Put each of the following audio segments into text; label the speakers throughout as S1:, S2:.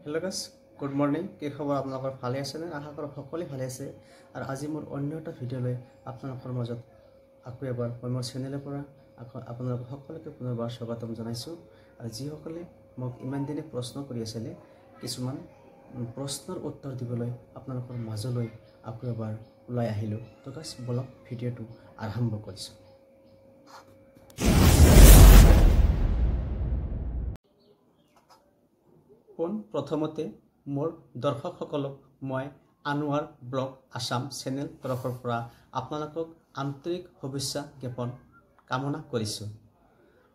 S1: hello guys good morning কি খবৰ আপোনালোকৰ ভালে আছে নে আশা কৰো সকলোৱে ভালে আছে আৰু আজি মোৰ অন্য এটা ভিডিও লৈ আপোনালোকৰ মাজত আকৌ এবাৰ মোৰ চেনেলৰ পৰা আপোনালোক সকলোকে পুনৰবাৰ স্বাগতম জনাইছো আৰু যি সকলে মোক ইমান দিনে প্ৰশ্ন কৰি আছিল কিছুমান প্ৰশ্নৰ উত্তৰ দিবলৈ আপোনালোকৰ মাজলৈ আকৌ এবাৰ ওলাই আহিলো তো গাইস বলক ভিডিওটো আৰম্ভ কৰিছো প্ৰথমতে মোৰ দৰ্শকসকলক মই আনোৱাৰ ব্লগ আসাম চেনেল তৰফৰ পৰা আপোনালোকক আন্তৰিক শুভেচ্ছা জ্ঞাপন কামনা কৰিছো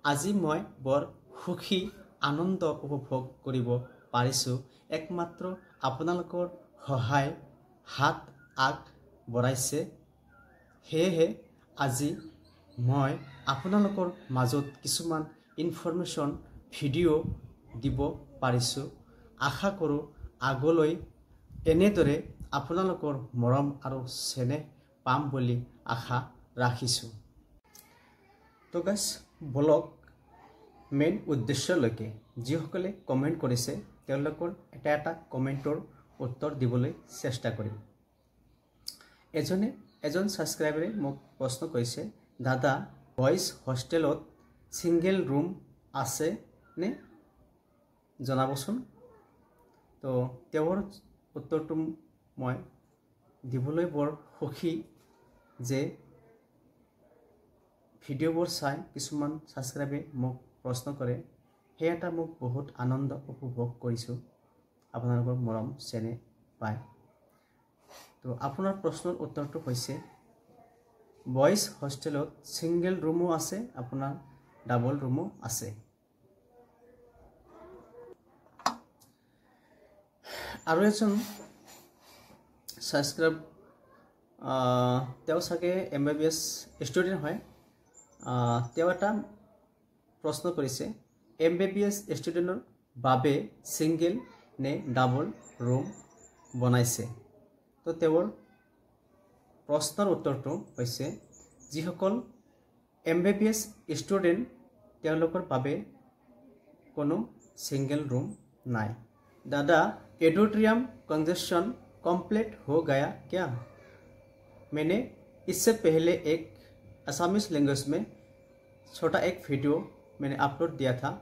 S1: আজি মই বৰ সুখী আনন্দ উপভোগ কৰিব পাৰিছো একমাত্ৰ আপোনালোকৰ সহায় হাত আগ বঢ়াইছে হেহে আজি মই আপোনালোকৰ মাজত কিছুমান ইনফৰমেশন ভিডিও দিব পাৰিছো আশা কৰো আগলৈ এনেদৰে আপোনালোকৰ মৰম আৰু স্নেহ পাম বুলি আশা ৰাখিছো তো গাইস ব্লগ মেইন উদ্দেশ্যলৈকে যিসকলে কমেন্ট কৰিছে তেওঁলোকৰ এটা কমেন্টৰ উত্তৰ দিবলৈ চেষ্টা কৰিম এজন সাবস্ক্ৰাইবাৰে মোক প্ৰশ্ন কৰিছে দাদা বয়েজ হোষ্টেলত সিঙ্গেল ৰুম আছে নে জনাবচোন তো তেওঁৰ উত্তৰটো মই দিবলৈ বৰ সুখী যে ভিডিওবোৰ চাই কিছুমান সাবস্ক্ৰাইবে মোক প্ৰশ্ন কৰে হেটা মোক বহুত আনন্দ উপভোগ কৰিছো আপোনালোকৰ মৰম চেনে পায় তো আপোনাৰ প্ৰশ্নৰ উত্তৰটো হৈছে বয়েজ হোষ্টেলত সিঙ্গেল ৰুমো আছে আপোনাৰ ডাবল ৰুমো আছে আৰু এজন সাবস্ক্ৰাইব তেও সাকে এমবিবিএস ষ্টুডেন্ট হয় তেও এটা প্ৰশ্ন কৰিছে এমবিবিএস ষ্টুডেন্টৰ বাবে সিঙ্গেল নে ডাবল ৰুম বনাইছে তো তেওঁৰ প্ৰশ্নৰ উত্তৰটো হৈছে যিসকল এমবিবিএস ষ্টুডেন্ট তেওঁলোকৰ বাবে কোনো সিঙ্গেল ৰুম নাই दादा एडोट्रियम कंजक्शन कंप्लीट हो गया क्या मैंने इससे पहले एक असामीज लैंग्वेज में छोटा एक वीडियो मैंने अपलोड दिया था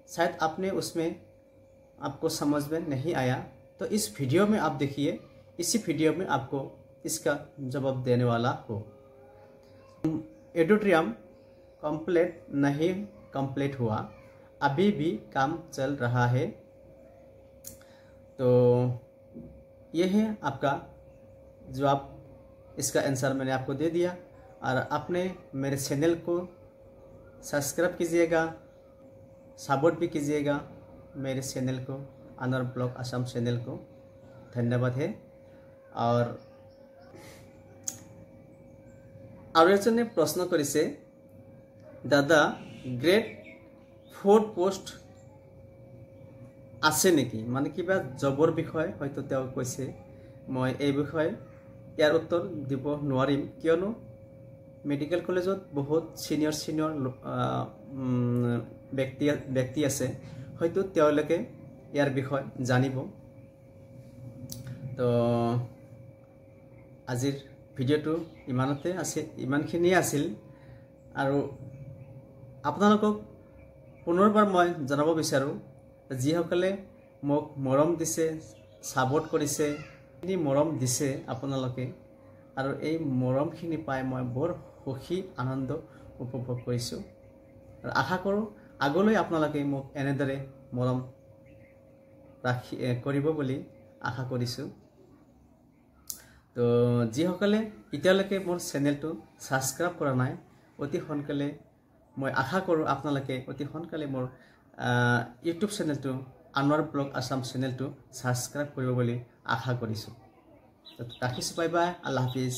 S1: शायद आपने उसमें आपको समझ में नहीं आया तो इस वीडियो में आप देखिए इसी वीडियो में आपको इसका जवाब देने वाला हो एडोट्रियम नहीं कंप्लीट हुआ अभी भी काम चल रहा है तो ये है आपका जवाब इसका आंसर मैंने आपको दे दिया और आपने मेरे चैनल को सब्सक्राइब कीजिएगा सपोर्ट भी कीजिएगा मेरे चैनल को अनवर ब्लॉग असम चैनल को धन्यवाद है और एजने प्रश्न करिसे दादा ग्रेड 4 पोस्ट আছে নেকি মানে কিবা জবৰ বিষয় হয়তো তেও কৈছে মই এই বিষয় ইয়াৰ উত্তৰ দিব নোৱাৰিম কিয়নো মেডিকেল কলেজত বহুত সিনিয়ৰ ব্যক্তি আছে হয়তো তেওঁলোকে ইয়াৰ বিষয় জানিব তো আজিৰ ভিডিওটো ইমানতে আছে ইমানখিনি আছিল আৰু আপোনালোকক পুনৰবাৰ মই জনাব বিচাৰো যিসকলে মোক মৰম দিছে সাপোৰ্ট কৰিছে নি মৰম দিছে আপোনালোকে আৰু এই মৰমখিনি পাই মই বৰ সুখী আনন্দ উপভোগ কৰিছো আৰু আশা কৰো আগলৈ আপোনালোকে মোক এনেদৰে মৰম ৰাখি কৰিব বুলি আশা কৰিছো তো যিসকলে ইতিয়ালৈকে মোৰ চেনেলটো সাবস্ক্ৰাইব কৰা নাই অতি সোনকালে মই আশা কৰো আপোনালোকে অতি সোনকালে মোৰ ইউটিউব চেনেলটো আনৱাৰ ব্লগ আসাম চেনেলটো সাবস্ক্ৰাইব কৰিব বুলি আশা কৰিছো তো ৰাখিছো বাই বাই আল্লাহ হাফিজ